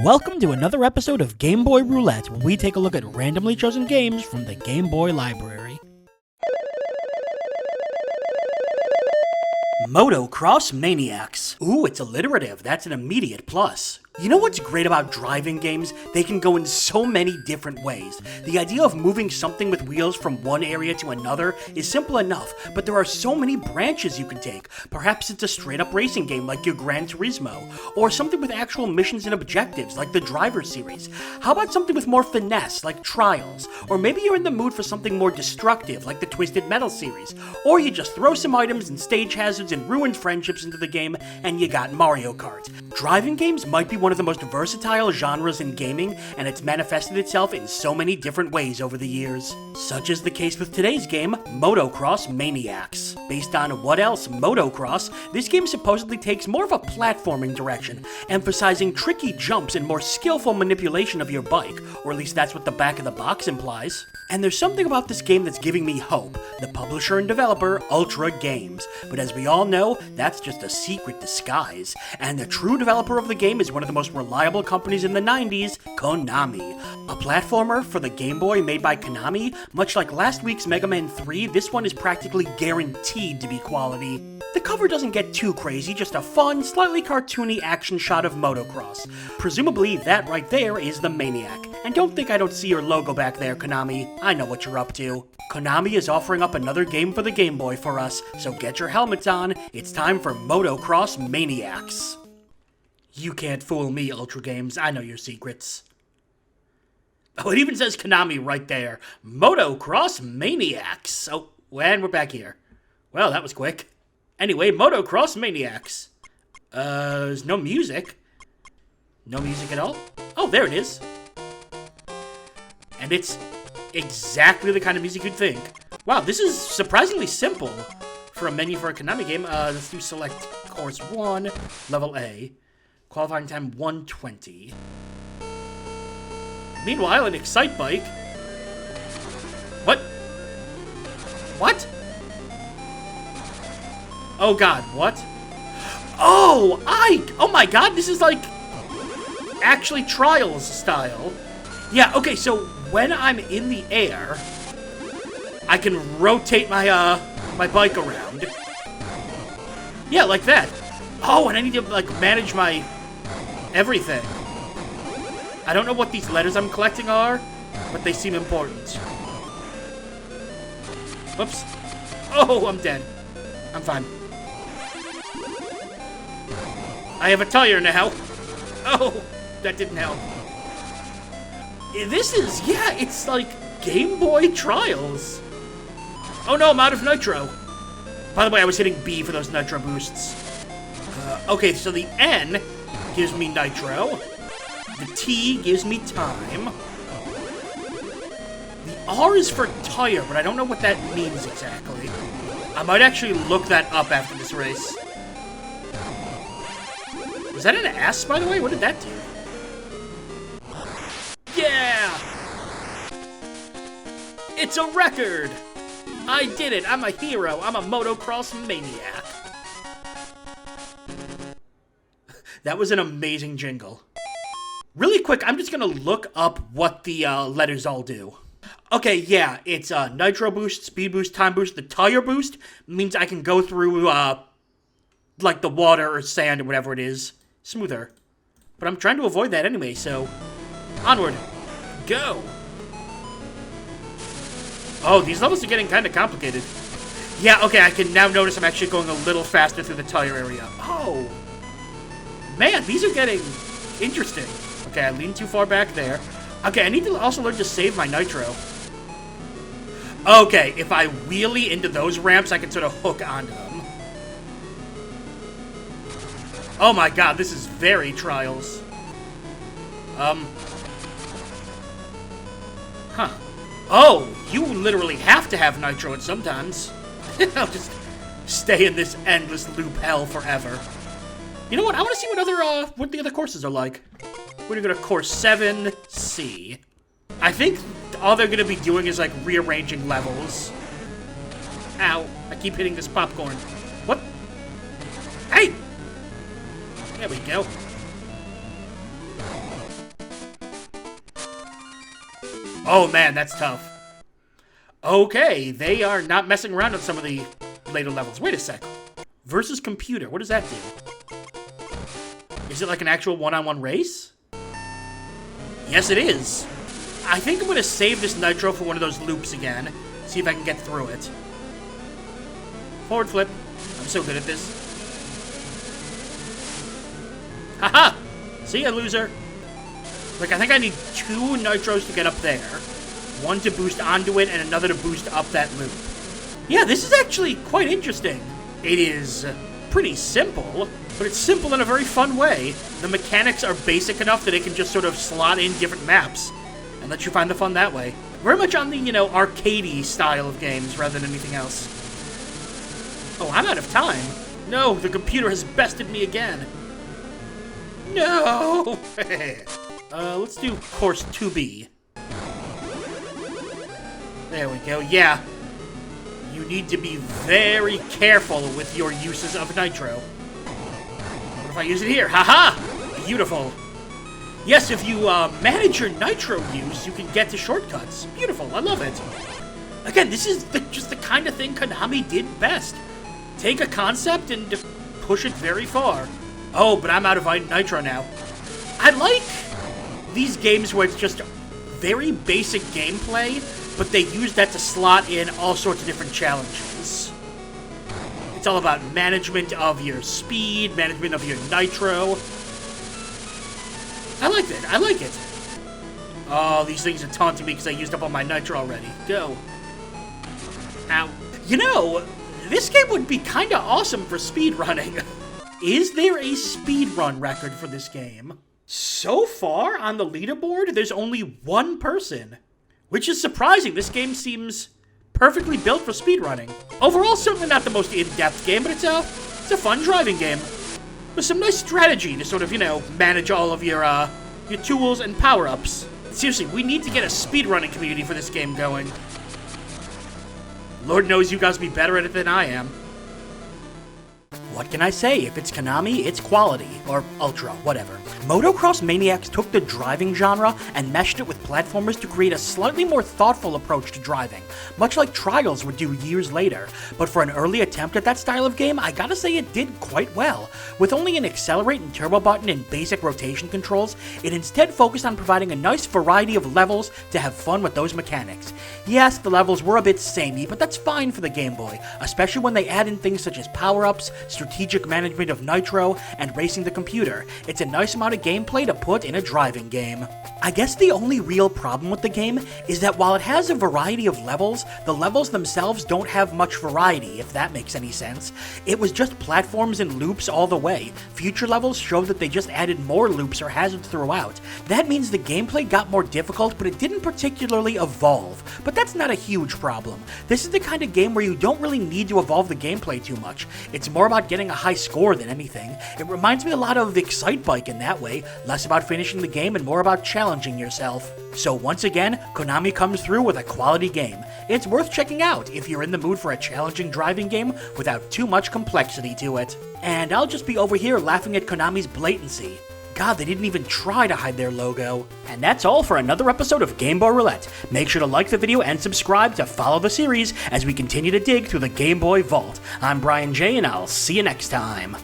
Welcome to another episode of Game Boy Roulette, where we take a look at randomly chosen games from the Game Boy library. Motocross Maniacs. Ooh, it's alliterative. That's an immediate plus. You know what's great about driving games? They can go in so many different ways. The idea of moving something with wheels from one area to another is simple enough, but there are so many branches you can take. Perhaps it's a straight-up racing game like your Gran Turismo, or something with actual missions and objectives like the Driver series. How about something with more finesse like Trials? Or maybe you're in the mood for something more destructive like the Twisted Metal series. Or you just throw some items and stage hazards and ruined friendships into the game and you got Mario Kart. Driving games might be one of the most versatile genres in gaming, and it's manifested itself in so many different ways over the years. Such is the case with today's game, Motocross Maniacs. Based on what else, Motocross, this game supposedly takes more of a platforming direction, emphasizing tricky jumps and more skillful manipulation of your bike, or at least that's what the back of the box implies. And there's something about this game that's giving me hope. The publisher and developer, Ultra Games. But as we all know, that's just a secret disguise. And the true developer of the game is one of the most reliable companies in the 90s, Konami. A platformer for the Game Boy made by Konami, much like last week's Mega Man 3, this one is practically guaranteed to be quality. The cover doesn't get too crazy, just a fun, slightly cartoony action shot of motocross. Presumably, that right there is the Maniac. And don't think I don't see your logo back there, Konami. I know what you're up to. Konami is offering up another game for the Game Boy for us, so get your helmets on. It's time for Motocross Maniacs. You can't fool me, Ultra Games. I know your secrets. Oh, it even says Konami right there. Motocross Maniacs. Oh, and we're back here. Well, that was quick. Anyway, Motocross Maniacs. There's no music. No music at all? Oh, there it is. And it's exactly the kind of music you'd think. Wow, this is surprisingly simple for a menu for a Konami game. Let's do select course 1, level A. Qualifying time 1:20. Meanwhile, an Excite Bike. What? What? Oh god, what? Oh my god, this is like actually Trials style. Yeah, okay, so when I'm in the air, I can rotate my my bike around. Yeah, like that. Oh, and I need to like manage my everything. I don't know what these letters I'm collecting are, but they seem important. Whoops. Oh, I'm dead. I'm fine. I have a tire now. Oh, that didn't help. This is, yeah, it's like Game Boy Trials. Oh no, I'm out of nitro. By the way, I was hitting B for those nitro boosts. Okay, so the N gives me nitro. The T gives me time. The R is for tire, but I don't know what that means exactly. I might actually look that up after this race. Was that an S, by the way? What did that do? Yeah! It's a record! I did it! I'm a hero! I'm a motocross maniac! That was an amazing jingle. Really quick, I'm just gonna look up what the letters all do. Okay, yeah, it's nitro boost, speed boost, time boost. The tire boost means I can go through, like the water or sand or whatever it is, smoother. But I'm trying to avoid that anyway, so onward. Go! Oh, these levels are getting kind of complicated. Yeah, okay, I can now notice I'm actually going a little faster through the tire area. Oh! Man, these are getting interesting. Okay, I leaned too far back there. Okay, I need to also learn to save my nitro. Okay, if I wheelie into those ramps, I can sort of hook onto them. Oh my god, this is very Trials. Huh. Oh, you literally have to have nitro at sometimes. I'll just stay in this endless loop hell forever. You know what? I want to see what the other courses are like. We're gonna go to course 7C. I think all they're gonna be doing is like rearranging levels. Ow! I keep hitting this popcorn. What? Hey! There we go. Oh man, that's tough. Okay, they are not messing around on some of the later levels. Wait a sec. Versus computer, what does that do? Is it like an actual one-on-one race? Yes, it is. I think I'm going to save this nitro for one of those loops again. See if I can get through it. Forward flip. I'm so good at this. Haha! See ya, loser. Like, I think I need 2 nitros to get up there. One to boost onto it, and another to boost up that loop. Yeah, this is actually quite interesting. It is pretty simple, but it's simple in a very fun way. The mechanics are basic enough that it can just sort of slot in different maps and let you find the fun that way. Very much on the, arcadey style of games rather than anything else. Oh, I'm out of time. No, the computer has bested me again. No! Let's do course 2B. There we go, yeah. You need to be very careful with your uses of nitro. What if I use it here? Haha! Beautiful. Yes, if you manage your nitro use, you can get to shortcuts. Beautiful, I love it. Again, this is just the kind of thing Konami did best. Take a concept and push it very far. Oh, but I'm out of nitro now. I like these games where it's just very basic gameplay, but they use that to slot in all sorts of different challenges. It's all about management of your speed, management of your nitro. I like it. I like it. Oh, these things are taunting me because I used up all my nitro already. Go. Ow. You know, this game would be kind of awesome for speedrunning. Is there a speedrun record for this game? So far, on the leaderboard, there's only one person. Which is surprising. This game seems perfectly built for speedrunning. Overall, certainly not the most in-depth game, but it's a fun driving game. With some nice strategy to sort of, manage all of your tools and power-ups. Seriously, we need to get a speedrunning community for this game going. Lord knows you guys will be better at it than I am. What can I say? If it's Konami, it's quality. Or Ultra, whatever. Motocross Maniacs took the driving genre and meshed it with platformers to create a slightly more thoughtful approach to driving, much like Trials would do years later. But for an early attempt at that style of game, I gotta say it did quite well. With only an accelerate and turbo button and basic rotation controls, it instead focused on providing a nice variety of levels to have fun with those mechanics. Yes, the levels were a bit samey, but that's fine for the Game Boy, especially when they add in things such as power-ups, strategic management of nitro, and racing the computer. It's a nice amount of gameplay to put in a driving game. I guess the only real problem with the game is that while it has a variety of levels, the levels themselves don't have much variety, if that makes any sense. It was just platforms and loops all the way. Future levels show that they just added more loops or hazards throughout. That means the gameplay got more difficult, but it didn't particularly evolve. But that's not a huge problem. This is the kind of game where you don't really need to evolve the gameplay too much. It's more about getting a high score than anything. It reminds me a lot of Excitebike in that way, less about finishing the game and more about challenging yourself. So once again, Konami comes through with a quality game. It's worth checking out if you're in the mood for a challenging driving game without too much complexity to it. And I'll just be over here laughing at Konami's blatancy. God, they didn't even try to hide their logo. And that's all for another episode of Game Boy Roulette. Make sure to like the video and subscribe to follow the series as we continue to dig through the Game Boy vault. I'm Brian J, and I'll see you next time.